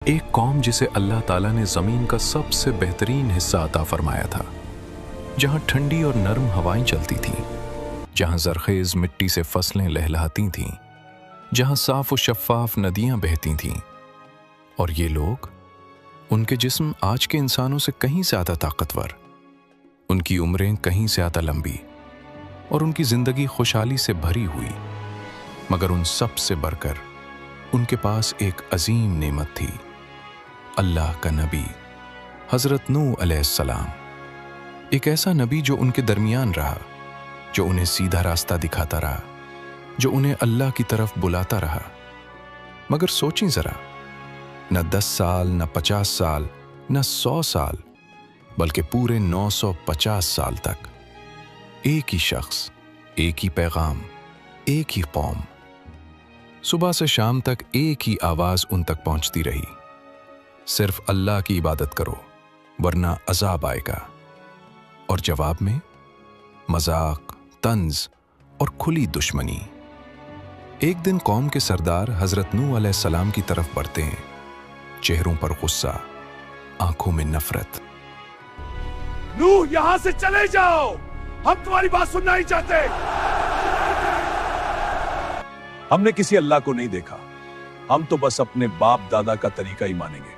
ایک قوم جسے اللہ تعالیٰ نے زمین کا سب سے بہترین حصہ عطا فرمایا تھا، جہاں ٹھنڈی اور نرم ہوائیں چلتی تھیں، جہاں زرخیز مٹی سے فصلیں لہلہاتی تھیں، جہاں صاف و شفاف ندیاں بہتی تھیں، اور یہ لوگ، ان کے جسم آج کے انسانوں سے کہیں زیادہ طاقتور، ان کی عمریں کہیں زیادہ لمبی، اور ان کی زندگی خوشحالی سے بھری ہوئی، مگر ان سب سے بڑھ کر ان کے پاس ایک عظیم نعمت تھی، اللہ کا نبی حضرت نوح علیہ السلام، ایک ایسا نبی جو ان کے درمیان رہا، جو انہیں سیدھا راستہ دکھاتا رہا، جو انہیں اللہ کی طرف بلاتا رہا۔ مگر سوچیں ذرا، نہ 10 سال، نہ 50 سال، نہ 100 سال، بلکہ پورے 950 سال تک ایک ہی شخص، ایک ہی پیغام، ایک ہی قوم، صبح سے شام تک ایک ہی آواز ان تک پہنچتی رہی، صرف اللہ کی عبادت کرو ورنہ عذاب آئے گا۔ اور جواب میں مذاق، طنز اور کھلی دشمنی۔ ایک دن قوم کے سردار حضرت نوح علیہ السلام کی طرف بڑھتے ہیں، چہروں پر غصہ، آنکھوں میں نفرت۔ نوح، یہاں سے چلے جاؤ، ہم تمہاری بات سننا نہیں چاہتے۔ ہم نے کسی اللہ کو نہیں دیکھا، ہم تو بس اپنے باپ دادا کا طریقہ ہی مانیں گے۔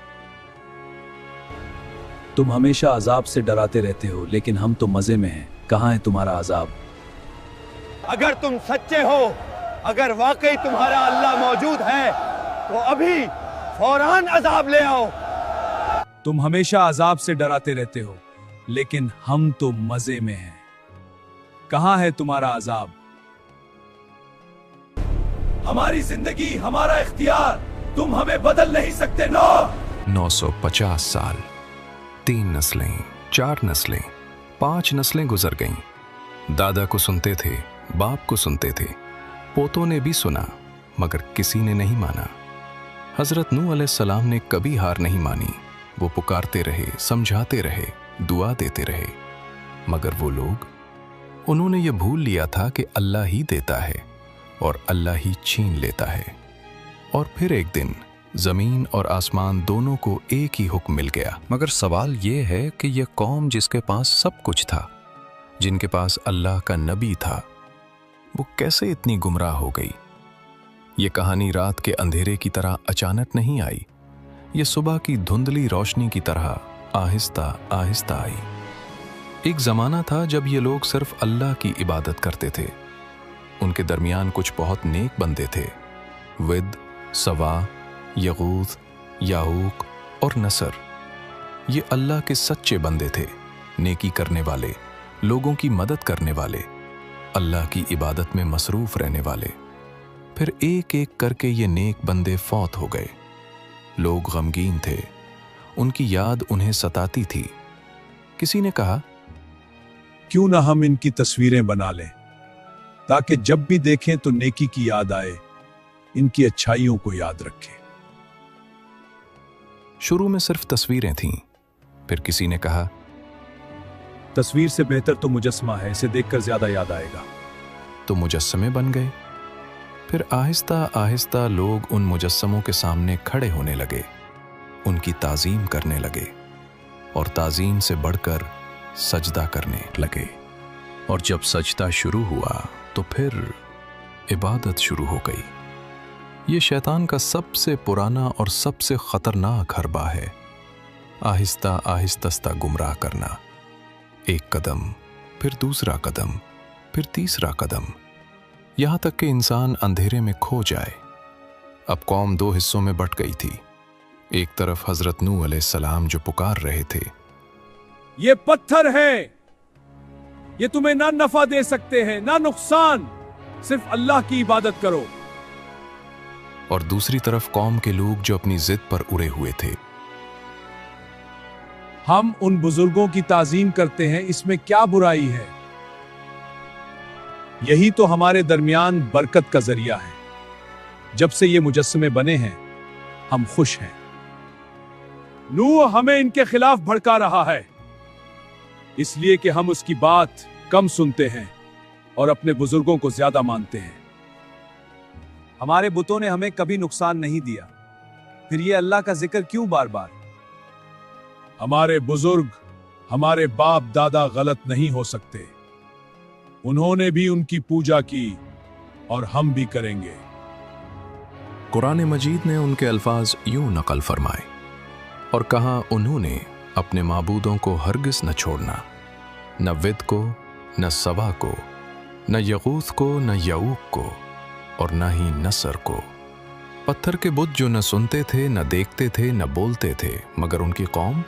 تم ہمیشہ عذاب سے ڈراتے رہتے ہو، لیکن ہم تو مزے میں ہیں، کہاں ہے تمہارا عذاب؟ اگر تم سچے ہو، اگر واقعی تمہارا اللہ موجود ہے تو ابھی فوراً عذاب لے آؤ۔ تم ہمیشہ عذاب سے ڈراتے رہتے ہو، لیکن ہم تو مزے میں ہیں، کہاں ہے تمہارا عذاب؟ ہماری زندگی، ہمارا اختیار، تم ہمیں بدل نہیں سکتے۔ 950 سال، 3 نسلیں، 4 نسلیں، 5 نسلیں گزر گئیں۔ دادا کو سنتے تھے، باپ کو سنتے تھے، پوتوں نے بھی سنا، مگر کسی نے نہیں مانا۔ حضرت نوح علیہ السلام نے کبھی ہار نہیں مانی، وہ پکارتے رہے، سمجھاتے رہے، دعا دیتے رہے، مگر وہ لوگ، انہوں نے یہ بھول لیا تھا کہ اللہ ہی دیتا ہے اور اللہ ہی چھین لیتا ہے۔ اور پھر ایک دن زمین اور آسمان دونوں کو ایک ہی حکم مل گیا۔ مگر سوال یہ ہے کہ یہ قوم جس کے پاس سب کچھ تھا، جن کے پاس اللہ کا نبی تھا، وہ کیسے اتنی گمراہ ہو گئی؟ یہ کہانی رات کے اندھیرے کی طرح اچانک نہیں آئی، یہ صبح کی دھندلی روشنی کی طرح آہستہ آہستہ آئی۔ ایک زمانہ تھا جب یہ لوگ صرف اللہ کی عبادت کرتے تھے، ان کے درمیان کچھ بہت نیک بندے تھے، ود، سوا، یغوث، یاہوق اور نصر۔ یہ اللہ کے سچے بندے تھے، نیکی کرنے والے، لوگوں کی مدد کرنے والے، اللہ کی عبادت میں مصروف رہنے والے۔ پھر ایک ایک کر کے یہ نیک بندے فوت ہو گئے۔ لوگ غمگین تھے، ان کی یاد انہیں ستاتی تھی۔ کسی نے کہا، کیوں نہ ہم ان کی تصویریں بنا لیں تاکہ جب بھی دیکھیں تو نیکی کی یاد آئے، ان کی اچھائیوں کو یاد رکھیں۔ شروع میں صرف تصویریں تھیں، پھر کسی نے کہا، تصویر سے بہتر تو مجسمہ ہے، اسے دیکھ کر زیادہ یاد آئے گا۔ تو مجسمے بن گئے۔ پھر آہستہ آہستہ لوگ ان مجسموں کے سامنے کھڑے ہونے لگے، ان کی تعظیم کرنے لگے، اور تعظیم سے بڑھ کر سجدہ کرنے لگے۔ اور جب سجدہ شروع ہوا تو پھر عبادت شروع ہو گئی۔ یہ شیطان کا سب سے پرانا اور سب سے خطرناک حربہ ہے، آہستہ آہستہ گمراہ کرنا۔ ایک قدم، پھر دوسرا قدم، پھر تیسرا قدم، یہاں تک کہ انسان اندھیرے میں کھو جائے۔ اب قوم 2 حصوں میں بٹ گئی تھی۔ ایک طرف حضرت نوح علیہ السلام جو پکار رہے تھے، یہ پتھر ہے، یہ تمہیں نہ نفع دے سکتے ہیں نہ نقصان، صرف اللہ کی عبادت کرو۔ اور دوسری طرف قوم کے لوگ جو اپنی ضد پر اڑے ہوئے تھے، ہم ان بزرگوں کی تعظیم کرتے ہیں، اس میں کیا برائی ہے؟ یہی تو ہمارے درمیان برکت کا ذریعہ ہے۔ جب سے یہ مجسمے بنے ہیں، ہم خوش ہیں۔ نوح ہمیں ان کے خلاف بھڑکا رہا ہے، اس لیے کہ ہم اس کی بات کم سنتے ہیں اور اپنے بزرگوں کو زیادہ مانتے ہیں۔ ہمارے بتوں نے ہمیں کبھی نقصان نہیں دیا، फिर ये अल्लाह का जिक्र क्यों बार बार? हमारे बुजुर्ग, हमारे बाप दादा गलत नहीं हो सकते। उन्होंने भी उनकी पूजा की और हम भी करेंगे। कुरान मजीद ने उनके अल्फाज यूं नकल फरमाए और कहा, उन्होंने अपने माबूदों को हरगिज न छोड़ना, न विद को, न सवा को, न यगूस को, न यऊक को, और न ही नसर को। पत्थर के बुत जो न सुनते थे, न देखते थे, न बोलते थे, मगर उनकी कौम,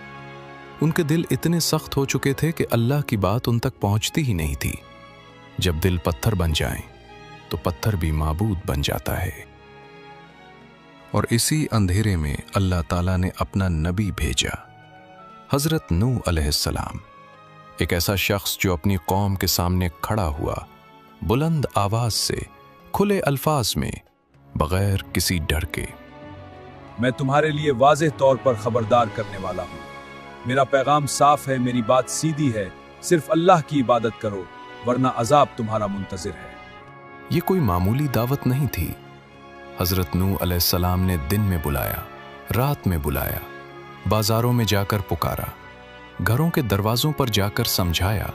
उनके दिल इतने सख्त हो चुके थे कि अल्लाह की बात उन तक पहुंचती ही नहीं थी। जब दिल पत्थर बन जाए तो पत्थर भी माबूद बन जाता है। और इसी अंधेरे में अल्लाह ताला ने अपना नबी भेजा, हजरत नूह अलैहिस्सलाम, एक ऐसा शख्स जो अपनी कौम के सामने खड़ा हुआ, बुलंद आवाज से, खुले अल्फाज में, बगैर किसी डर के। मैं तुम्हारे लिए वाज़ेह तौर पर खबरदार करने वाला हूँ। मेरा पैगाम साफ है, मेरी बात सीधी है। सिर्फ अल्लाह की इबादत करो, वरना अजाब तुम्हारा मुंतजिर है। ये कोई मामूली दावत नहीं थी। हजरत नूह अलैहिस्सलाम ने दिन में बुलाया, रात में बुलाया, बाजारों में जाकर पुकारा, घरों के दरवाजों पर जाकर समझाया,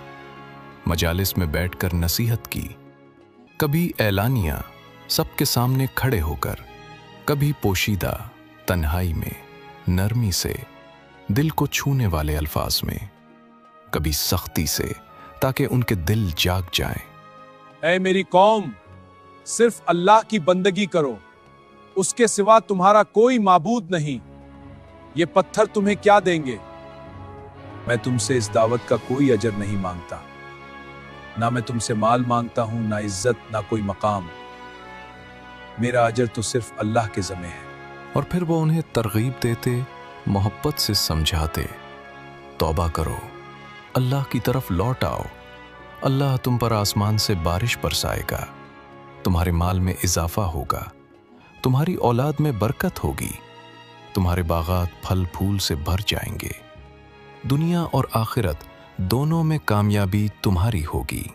मजालिस में बैठकर नसीहत की, कभी ऐलानिया सबके सामने खड़े होकर, कभी पोशीदा तन्हाई में नरमी से, दिल को छूने वाले अल्फाज में, कभी सख्ती से, ताकि उनके दिल जाग जाएं। ऐ मेरी कौम, सिर्फ अल्लाह की बंदगी करो, उसके सिवा तुम्हारा कोई माबूद नहीं। ये पत्थर तुम्हें क्या देंगे? मैं तुमसे इस दावत का कोई अजर नहीं मांगता, ना मैं तुमसे माल मांगता हूं, ना इज्जत, ना कोई मकाम। मेरा अजर तो सिर्फ अल्लाह के ज़मे है। और फिर वो उन्हें तरगीब देते, मोहब्बत से समझाते, तौबा करो, अल्लाह की तरफ लौट आओ, अल्लाह तुम पर आसमान से बारिश बरसाएगा, तुम्हारे माल में इजाफा होगा, तुम्हारी औलाद में बरकत होगी, तुम्हारे बागात फल फूल से भर जाएंगे, दुनिया और आखिरत दोनों में कामयाबी तुम्हारी होगी।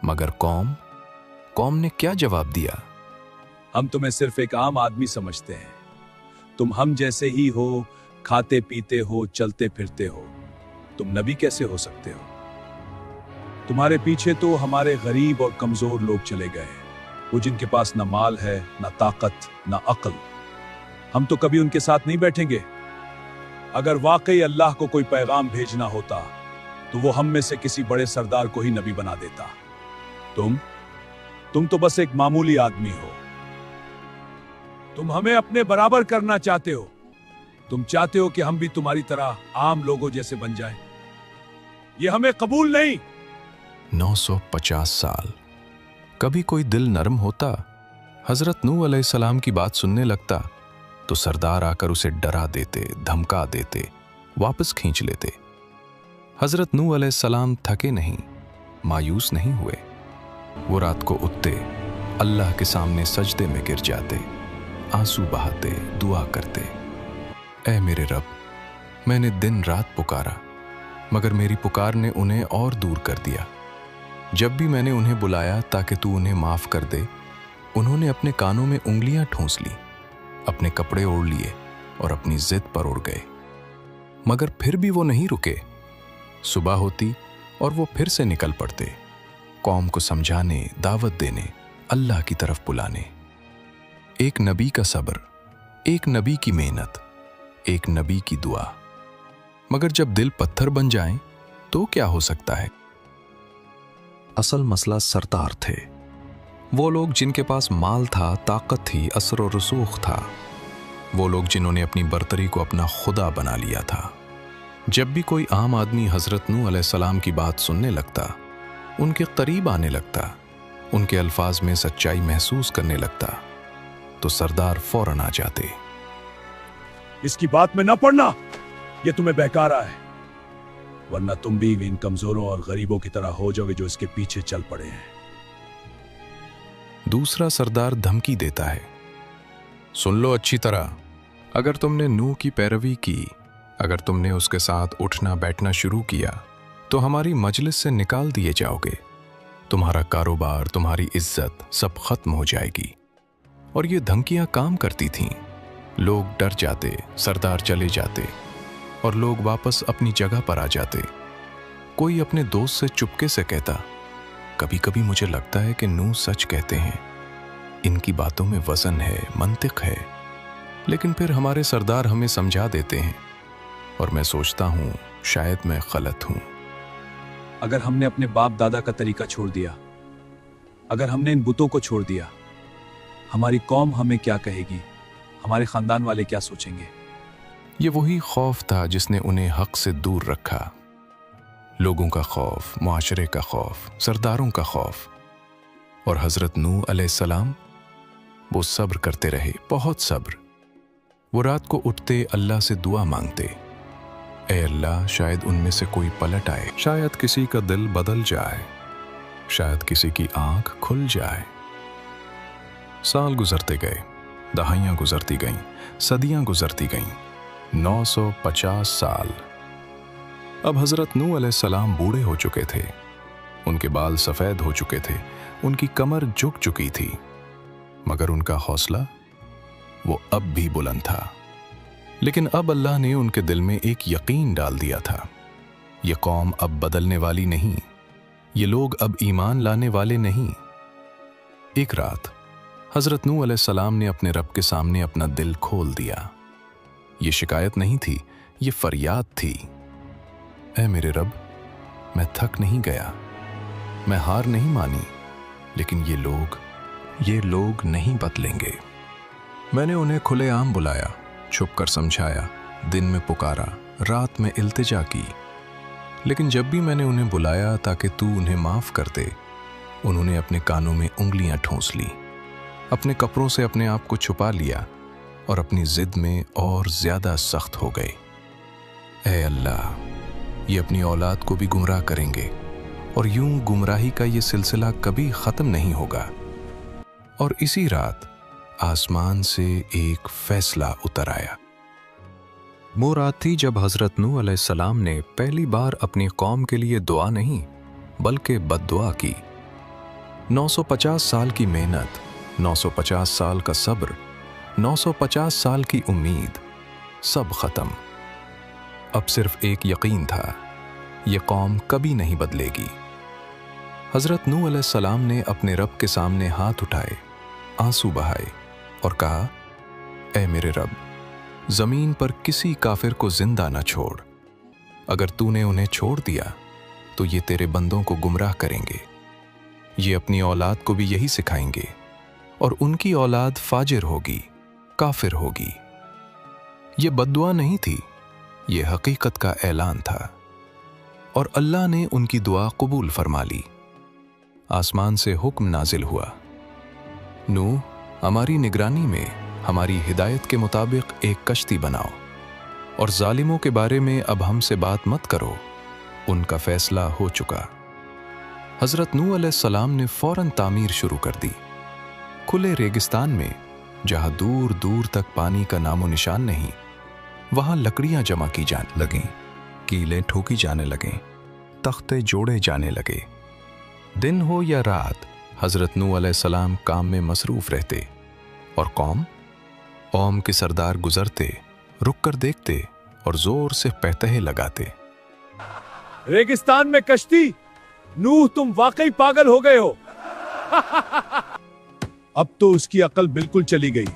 मगर कौम ने क्या जवाब दिया? हम तुम्हें सिर्फ एक आम आदमी समझते हैं। तुम हम जैसे ही हो, खाते पीते हो, चलते फिरते हो। तुम नबी कैसे हो सकते हो? तुम्हारे पीछे तो हमारे गरीब और कमजोर लोग चले गए, वो जिनके पास ना माल है, ना ताकत, ना अक्ल। हम तो कभी उनके साथ नहीं बैठेंगे। अगर वाकई अल्लाह को कोई पैगाम भेजना होता तो वो हम में से किसी बड़े सरदार को ही नबी बना देता। तुम तो बस एक मामूली आदमी हो। तुम हमें अपने बराबर करना चाहते हो। तुम चाहते हो कि हम भी तुम्हारी तरह आम लोगों जैसे बन जाएं। ये हमें कबूल नहीं। 950 साल, कभी कोई दिल नरम होता, हजरत नूह अलैहिस्सलाम की बात सुनने लगता, तो सरदार आकर उसे डरा देते, धमका देते, वापस खींच लेते। हजरत नूह अलैहिस्सलाम थके नहीं, मायूस नहीं हुए। वो रात को उठते, अल्लाह के सामने सजदे में गिर जाते, आंसू बहाते, दुआ करते, ऐ मेरे रब, मैंने दिन रात पुकारा, मगर मेरी पुकार ने उन्हें और दूर कर दिया। जब भी मैंने उन्हें बुलाया ताकि तू उन्हें माफ कर दे, उन्होंने अपने कानों में उंगलियां ठूंस ली, अपने कपड़े ओढ़ लिए और अपनी जिद पर उड़ गए। मगर फिर भी वो नहीं रुके। सुबह होती और वो फिर से निकल पड़ते, कौम को समझाने, दावत देने, अल्लाह की तरफ बुलाने। एक नबी का सब्र, एक नबी की मेहनत, एक नबी की दुआ। मगर जब दिल पत्थर बन जाए तो क्या हो सकता है? असल मसला सरदार थे। वो लोग जिनके पास माल था, ताकत थी, असर और रसूख था। वो लोग जिन्होंने अपनी बर्तरी को अपना खुदा बना लिया था। जब भी कोई आम आदमी हजरत नूह अलैहिस्सलाम की बात सुनने लगता, उनके करीब आने लगता, उनके अल्फाज में सच्चाई महसूस करने लगता, तो सरदार फौरन आ जाते। इसकी बात में न पड़ना, ये तुम्हें बहकारा है, वरना तुम भी इन कमजोरों और गरीबों की तरह हो जाओगे जो इसके पीछे चल पड़े हैं। दूसरा सरदार धमकी देता है, सुन लो अच्छी तरह, अगर तुमने नूह की पैरवी की, अगर तुमने उसके साथ उठना बैठना शुरू किया, तो हमारी मजलिस से निकाल दिए जाओगे, तुम्हारा कारोबार, तुम्हारी इज्जत सब खत्म हो जाएगी। और ये धमकियां काम करती थीं। लोग डर जाते, सरदार चले जाते और लोग वापस अपनी जगह पर आ जाते। कोई अपने दोस्त से चुपके से कहता, कभी कभी मुझे लगता है कि नूह सच कहते हैं, इनकी बातों में वजन है, मंतिक है। लेकिन फिर हमारे सरदार हमें समझा देते हैं और मैं सोचता हूँ शायद मैं गलत हूँ। अगर हमने अपने बाप दादा का तरीका छोड़ दिया, अगर हमने इन बुतों को छोड़ दिया, हमारी कौम हमें क्या कहेगी, हमारे खानदान वाले क्या सोचेंगे? ये वही खौफ था जिसने उन्हें हक से दूर रखा। लोगों का खौफ, मुआशरे का खौफ, सरदारों का खौफ। और हजरत नूह अलैहिस्सलाम, वो सब्र करते रहे, बहुत सब्र। वो रात को उठते अल्लाह से दुआ मांगते, ऐ अल्लाह शायद उनमें से कोई पलट आए, शायद किसी का दिल बदल जाए, शायद किसी की आंख खुल जाए। साल गुजरते गए, दहाइयां गुजरती गईं, सदियां गुजरती गईं, 950 साल। अब हजरत नूह अलैहिस्सलाम बूढ़े हो चुके थे, उनके बाल सफेद हो चुके थे, उनकी कमर झुक चुकी थी, मगर उनका हौसला वो अब भी बुलंद था। लेकिन अब अल्लाह ने उनके दिल में एक यकीन डाल दिया था, ये कौम अब बदलने वाली नहीं, ये लोग अब ईमान लाने वाले नहीं। एक रात हजरत नूह अलैहिस्सलाम ने अपने रब के सामने अपना दिल खोल दिया। ये शिकायत नहीं थी, ये फरियाद थी, ऐ मेरे रब, मैं थक नहीं गया, मैं हार नहीं मानी, लेकिन ये लोग नहीं बदलेंगे। मैंने उन्हें खुलेआम बुलाया, छुप कर समझाया, दिन में पुकारा, रात में इल्तिजा की, लेकिन जब भी मैंने उन्हें बुलाया ताकि तू उन्हें माफ कर दे, उन्होंने अपने कानों में उंगलियां ठूंस ली, अपने कपड़ों से अपने आप को छुपा लिया और अपनी जिद में और ज्यादा सख्त हो गए। ऐ अल्लाह, ये अपनी औलाद को भी गुमराह करेंगे और यूं गुमराही का ये सिलसिला कभी खत्म नहीं होगा। और इसी रात आसमान से एक फैसला उतर आया। वो रात थी जब हजरत नूह अलैहिस्सलाम ने पहली बार अपनी कौम के लिए दुआ नहीं बल्कि बद्दुआ की। 950 साल की मेहनत, 950 साल का सब्र, 950 साल की उम्मीद, सब खत्म। अब सिर्फ एक यकीन था, ये कौम कभी नहीं बदलेगी। हजरत नूह अलैहिस्सलाम ने अपने रब के सामने हाथ उठाए, आंसू बहाए और कहा, ऐ मेरे रब, जमीन पर किसी काफिर को जिंदा न छोड़। अगर तूने उन्हें छोड़ दिया तो ये तेरे बंदों को गुमराह करेंगे, ये अपनी औलाद को भी यही सिखाएंगे और उनकी औलाद फाजिर होगी, काफिर होगी। ये बद्दुआ नहीं थी, ये हकीकत का ऐलान था और अल्लाह ने उनकी दुआ कबूल फरमा ली। आसमान से हुक्म नाजिल हुआ, नूह, हमारी निगरानी में हमारी हिदायत के मुताबिक एक कश्ती बनाओ और जालिमों के बारे में अब हमसे बात मत करो, उनका फैसला हो चुका। हजरत नूह अलैहिस्सलाम ने फौरन तामीर शुरू कर दी। खुले रेगिस्तान में जहां दूर दूर तक पानी का नामो निशान नहीं, वहां लकड़ियां जमा की जाने लगीं, कीलें ठोकी जाने लगें, तख्ते जोड़े जाने लगे। दिन हो या रात हजरत नूह अलैहिस्सलाम काम में मसरूफ रहते और कौम के सरदार गुजरते, रुक कर देखते और जोर से पैतहे लगाते। रेगिस्तान में कश्ती? नूह, तुम वाकई पागल हो गए हो। अब तो उसकी अकल बिल्कुल चली गई।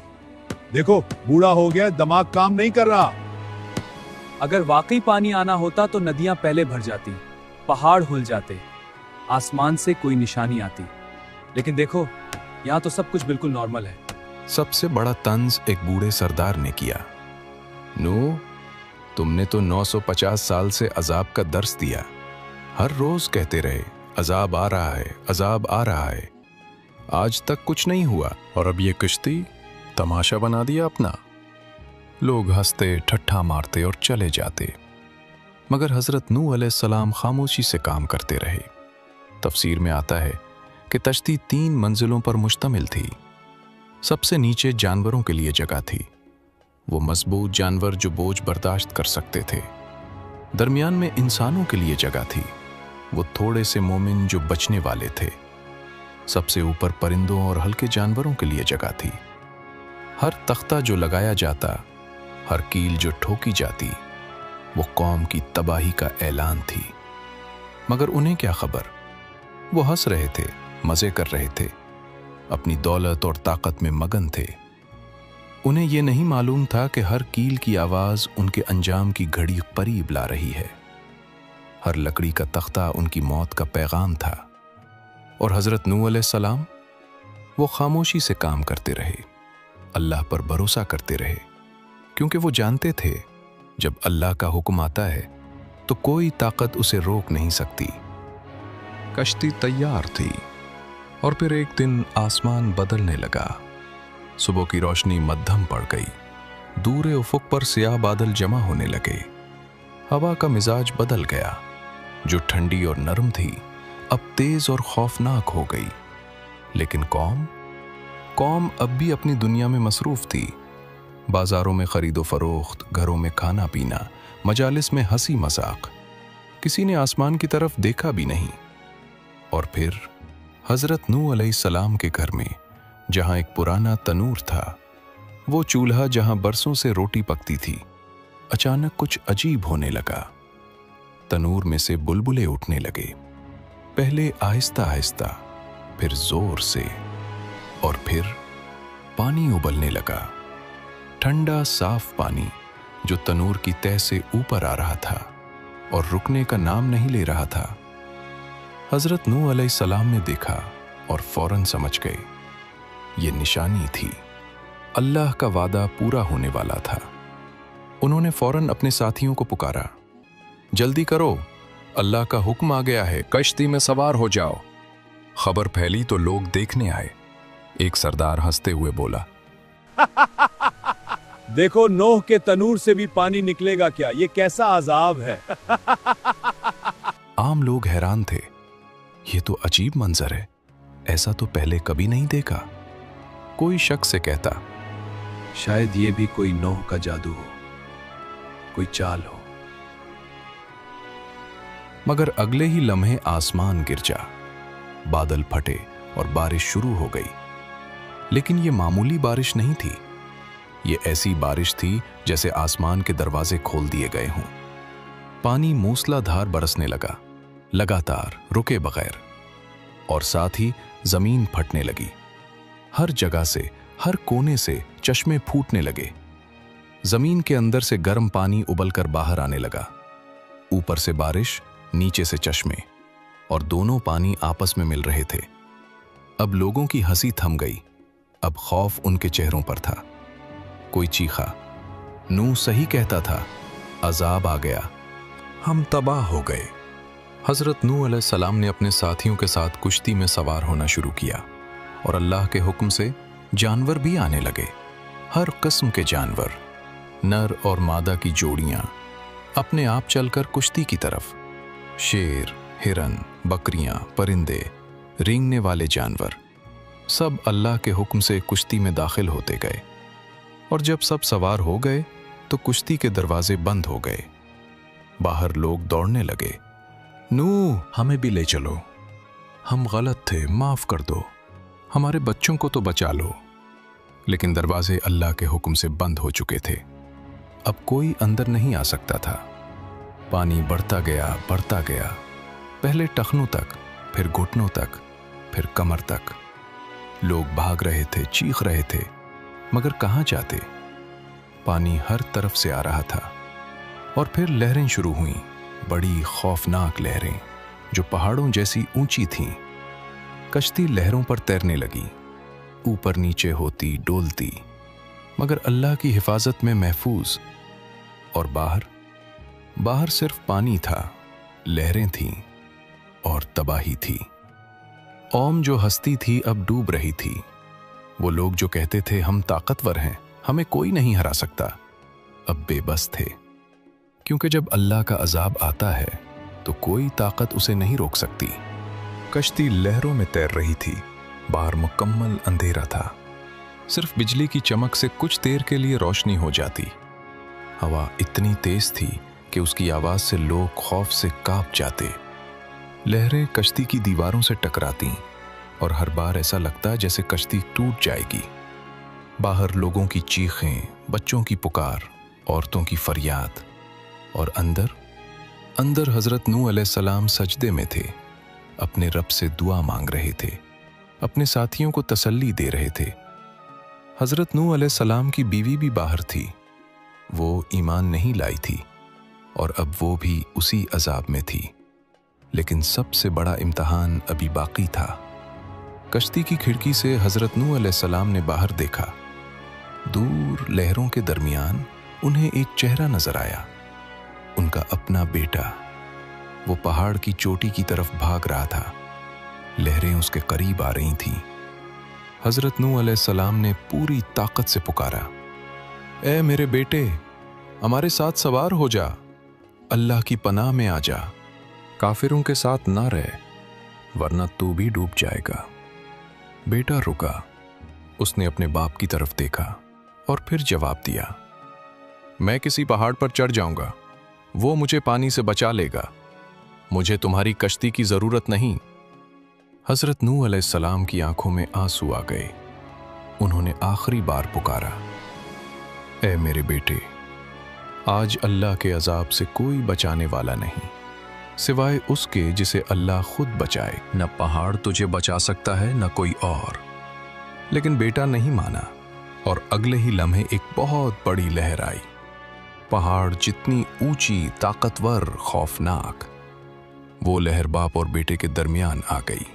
देखो, बूढ़ा हो गया, दिमाग काम नहीं कर रहा। अगर वाकई पानी आना होता तो नदियां पहले भर जाती, पहाड़ हिल जाते, आसमान से कोई निशानी आती। लेकिन देखो, यहां तो सब कुछ बिल्कुल नॉर्मल है। सबसे बड़ा तंज एक बूढ़े सरदार ने किया, नूह, तुमने तो 950 साल से अजाब का दर्स दिया, हर रोज कहते रहे अजाब आ रहा है, अजाब आ रहा है, आज तक कुछ नहीं हुआ और अब ये कश्ती तमाशा बना दिया अपना। लोग हंसते, ठट्ठा मारते और चले जाते, मगर हजरत नूह अलैहिस्सलाम खामोशी से काम करते रहे। तफसीर में आता है कि कश्ती 3 मंजिलों पर मुश्तमिल थी। सबसे नीचे जानवरों के लिए जगह थी, वो मजबूत जानवर जो बोझ बर्दाश्त कर सकते थे। दरमियान में इंसानों के लिए जगह थी, वो थोड़े से मोमिन जो बचने वाले थे। सबसे ऊपर परिंदों और हल्के जानवरों के लिए जगह थी। हर तख्ता जो लगाया जाता, हर कील जो ठोकी जाती, वो कौम की तबाही का ऐलान थी। मगर उन्हें क्या खबर, वो हंस रहे थे, मजे कर रहे थे, अपनी दौलत और ताकत में मगन थे। उन्हें ये नहीं मालूम था कि हर कील की आवाज उनके अंजाम की घड़ी करीब ला रही है। हर लकड़ी का तख्ता उनकी मौत का पैगाम था। और हजरत नूह अलैहिस्सलाम, वो खामोशी से काम करते रहे, अल्लाह पर भरोसा करते रहे, क्योंकि वो जानते थे जब अल्लाह का हुक्म आता है तो कोई ताकत उसे रोक नहीं सकती। कश्ती तैयार थी और फिर एक दिन आसमान बदलने लगा। सुबह की रोशनी मध्यम पड़ गई, दूर उफुक पर स्याह बादल जमा होने लगे। हवा का मिजाज बदल गया, जो ठंडी और नरम थी अब तेज और खौफनाक हो गई। लेकिन कौम अब भी अपनी दुनिया में मसरूफ थी। बाजारों में खरीदो फरोख्त, घरों में खाना पीना, मजालिस में हंसी मजाक। किसी ने आसमान की तरफ देखा भी नहीं। और फिर हजरत नूह अलैहिस्सलाम के घर में, जहां एक पुराना तनूर था, वो चूल्हा जहां बरसों से रोटी पकती थी, अचानक कुछ अजीब होने लगा। तनूर में से बुलबुले उठने लगे, पहले आहिस्ता आहिस्ता, फिर जोर से, और फिर पानी उबलने लगा। ठंडा साफ पानी जो तनूर की तह से ऊपर आ रहा था और रुकने का नाम नहीं ले रहा था। हजरत नूह अलैहिस्सलाम ने देखा और फौरन समझ गए, ये निशानी थी, अल्लाह का वादा पूरा होने वाला था। उन्होंने फौरन अपने साथियों को पुकारा, जल्दी करो, अल्लाह का हुक्म आ गया है, कश्ती में सवार हो जाओ। खबर फैली तो लोग देखने आए। एक सरदार हंसते हुए बोला, देखो, नूह के तनूर से भी पानी निकलेगा क्या? ये कैसा अजाब है। आम लोग हैरान थे, ये तो अजीब मंजर है, ऐसा तो पहले कभी नहीं देखा। कोई शक से कहता, शायद ये भी कोई नूह का जादू हो, कोई चाल हो। मगर अगले ही लम्हे आसमान गिर जा, बादल फटे और बारिश शुरू हो गई। लेकिन ये मामूली बारिश नहीं थी, ये ऐसी बारिश थी जैसे आसमान के दरवाजे खोल दिए गए हों। पानी मूसलाधार बरसने लगा, लगातार, रुके बगैर, और साथ ही जमीन फटने लगी। हर जगह से, हर कोने से चश्मे फूटने लगे। जमीन के अंदर से गर्म पानी उबलकर बाहर आने लगा। ऊपर से बारिश, नीचे से चश्मे, और दोनों पानी आपस में मिल रहे थे। अब लोगों की हंसी थम गई, अब खौफ उनके चेहरों पर था। कोई चीखा, नूह सही कहता था, अजाब आ गया, हम तबाह हो गए। हजरत नूह अलैहिस्सलाम ने अपने साथियों के साथ कुश्ती में सवार होना शुरू किया, और अल्लाह के हुक्म से जानवर भी आने लगे। हर किस्म के जानवर, नर और मादा की जोड़ियां, अपने आप चलकर कुश्ती की तरफ। शेर, हिरन, बकरियां, परिंदे, रेंगने वाले जानवर, सब अल्लाह के हुक्म से कुश्ती में दाखिल होते गए। और जब सब सवार हो गए तो कुश्ती के दरवाजे बंद हो गए। बाहर लोग दौड़ने लगे, नूह हमें भी ले चलो, हम गलत थे, माफ कर दो, हमारे बच्चों को तो बचा लो। लेकिन दरवाजे अल्लाह के हुक्म से बंद हो चुके थे, अब कोई अंदर नहीं आ सकता था। पानी बढ़ता गया, पहले टखनों तक, फिर घुटनों तक, फिर कमर तक। लोग भाग रहे थे, चीख रहे थे, मगर कहाँ जाते? पानी हर तरफ से आ रहा था। और फिर लहरें शुरू हुईं, बड़ी खौफनाक लहरें जो पहाड़ों जैसी ऊंची थीं। कश्ती लहरों पर तैरने लगी, ऊपर नीचे होती, डोलती, मगर अल्लाह की हिफाजत में महफूज। और बाहर सिर्फ पानी था, लहरें थीं और तबाही थी। कौम जो हंसती थी अब डूब रही थी। वो लोग जो कहते थे हम ताकतवर हैं, हमें कोई नहीं हरा सकता, अब बेबस थे। क्योंकि जब अल्लाह का अजाब आता है तो कोई ताकत उसे नहीं रोक सकती। कश्ती लहरों में तैर रही थी, बाहर मुकम्मल अंधेरा था, सिर्फ बिजली की चमक से कुछ देर के लिए रोशनी हो जाती। हवा इतनी तेज थी कि उसकी आवाज से लोग खौफ से कांप जाते। लहरें कश्ती की दीवारों से टकराती और हर बार ऐसा लगता जैसे कश्ती टूट जाएगी। बाहर लोगों की चीखें, बच्चों की पुकार, औरतों की फरियाद, और अंदर हजरत नूह अलैहिस्सलाम सजदे में थे, अपने रब से दुआ मांग रहे थे, अपने साथियों को तसल्ली दे रहे थे। हजरत नूह अलैहिस्सलाम की बीवी भी बाहर थी, वो ईमान नहीं लाई थी और अब वो भी उसी अजाब में थी। लेकिन सबसे बड़ा इम्तिहान अभी बाकी था। कश्ती की खिड़की से हजरत नूह अलैहिस्सलाम ने बाहर देखा। दूर लहरों के दरमियान उन्हें एक चेहरा नजर आया, उनका अपना बेटा। वो पहाड़ की चोटी की तरफ भाग रहा था, लहरें उसके करीब आ रही थीं। हजरत नूह अलैहिस्सलाम ने पूरी ताकत से पुकारा, ए मेरे बेटे, हमारे साथ सवार हो जा, अल्लाह की पनाह में आ जा, काफिरों के साथ ना रह, वरना तू भी डूब जाएगा। बेटा रुका, उसने अपने बाप की तरफ देखा और फिर जवाब दिया, मैं किसी पहाड़ पर चढ़ जाऊंगा, वो मुझे पानी से बचा लेगा, मुझे तुम्हारी कश्ती की जरूरत नहीं। हजरत नूह अलैहिस्सलाम की आंखों में आंसू आ गए। उन्होंने आखिरी बार पुकारा, ए मेरे बेटे, आज अल्लाह के अजाब से कोई बचाने वाला नहीं सिवाय उसके जिसे अल्लाह खुद बचाए। न पहाड़ तुझे बचा सकता है न कोई और। लेकिन बेटा नहीं माना और अगले ही लम्हे एक बहुत बड़ी लहर आई। पहाड़ जितनी ऊंची, ताकतवर, खौफनाक, वो लहर बाप और बेटे के दरमियान आ गई।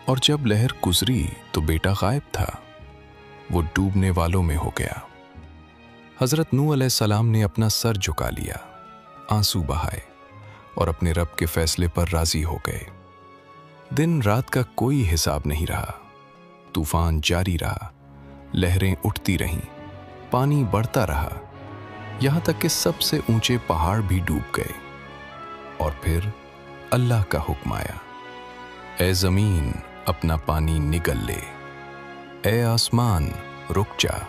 और जब लहर गुजरी तो बेटा गायब था, वो डूबने वालों में हो गया। हजरत नूह अलैहिस्सलाम ने अपना सर झुका लिया, आंसू बहाए और अपने रब के फैसले पर राजी हो गए। दिन रात का कोई हिसाब नहीं रहा। तूफान जारी रहा, लहरें उठती रहीं, पानी बढ़ता रहा, यहां तक कि सबसे ऊंचे पहाड़ भी डूब गए। और फिर अल्लाह का हुक्म आया, ए जमीन अपना पानी निगल ले, ए आसमान रुक जा।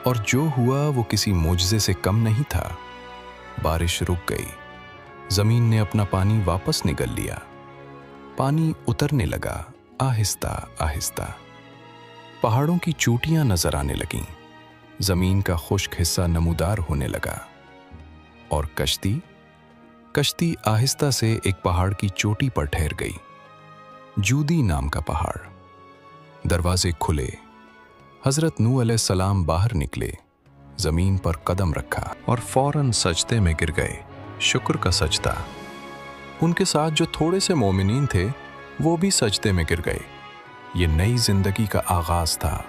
और जो हुआ वो किसी मोजज़े से कम नहीं था। बारिश रुक गई, जमीन ने अपना पानी वापस निगल लिया, पानी उतरने लगा आहिस्ता आहिस्ता। पहाड़ों की चोटियां नजर आने लगीं, जमीन का खुश्क हिस्सा नमूदार होने लगा। और कश्ती आहिस्ता से एक पहाड़ की चोटी पर ठहर गई, जूदी नाम का पहाड़। दरवाजे खुले, हजरत नूह अलैहिस्सलाम बाहर निकले, जमीन पर कदम रखा और फौरन सजदे में गिर गए। शुक्र का सजदा। उनके साथ जो थोड़े से मोमिनीन थे वो भी सजदे में गिर गए। ये नई जिंदगी का आगाज था।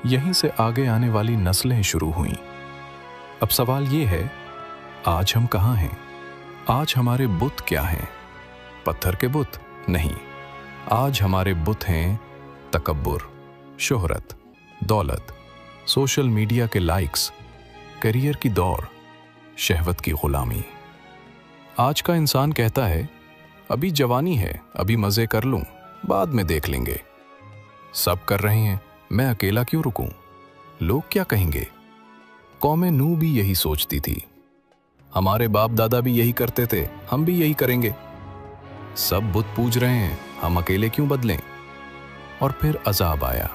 यहीं से आगे आने वाली नस्लें शुरू हुईं। अब सवाल ये है, आज हम कहाँ हैं? आज हमारे बुत क्या हैं? पत्थर के बुत? नहीं, आज हमारे बुत हैं तकब्बुर, शोहरत, दौलत, सोशल मीडिया के लाइक्स, करियर की दौड़, शहवत की गुलामी। आज का इंसान कहता है, अभी जवानी है, अभी मजे कर लूं, बाद में देख लेंगे। सब कर रहे हैं, मैं अकेला क्यों रुकूं? लोग क्या कहेंगे? कौम नूह भी यही सोचती थी। हमारे बाप दादा भी यही करते थे, हम भी यही करेंगे। सब बुत पूज रहे हैं, हम अकेले क्यों बदलें? और फिर अजाब आया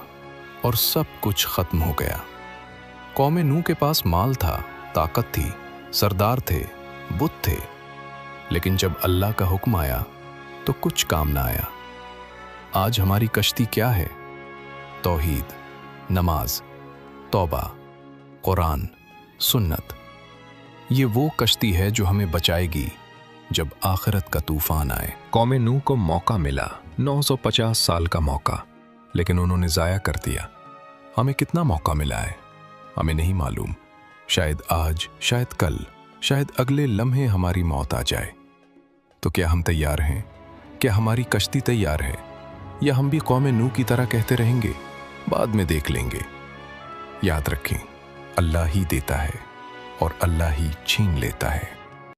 और सब कुछ खत्म हो गया। कौम नूह के पास माल था, ताकत थी, सरदार थे, बुत थे, लेकिन जब अल्लाह का हुक्म आया तो कुछ काम ना आया। आज हमारी कश्ती क्या है? तौहीद, नमाज, तौबा, कुरान, सुन्नत। ये वो कश्ती है जो हमें बचाएगी जब आखिरत का तूफान आए। कौम नूह को मौका मिला, 950 साल का मौका, लेकिन उन्होंने जाया कर दिया। हमें कितना मौका मिला है हमें नहीं मालूम। शायद आज, शायद कल, शायद अगले लम्हे हमारी मौत आ जाए। तो क्या हम तैयार हैं? क्या हमारी कश्ती तैयार है? या हम भी कौम नूह की तरह कहते रहेंगे, बाद में देख लेंगे? याद रखें, अल्लाह ही देता है और अल्लाह ही छीन लेता है।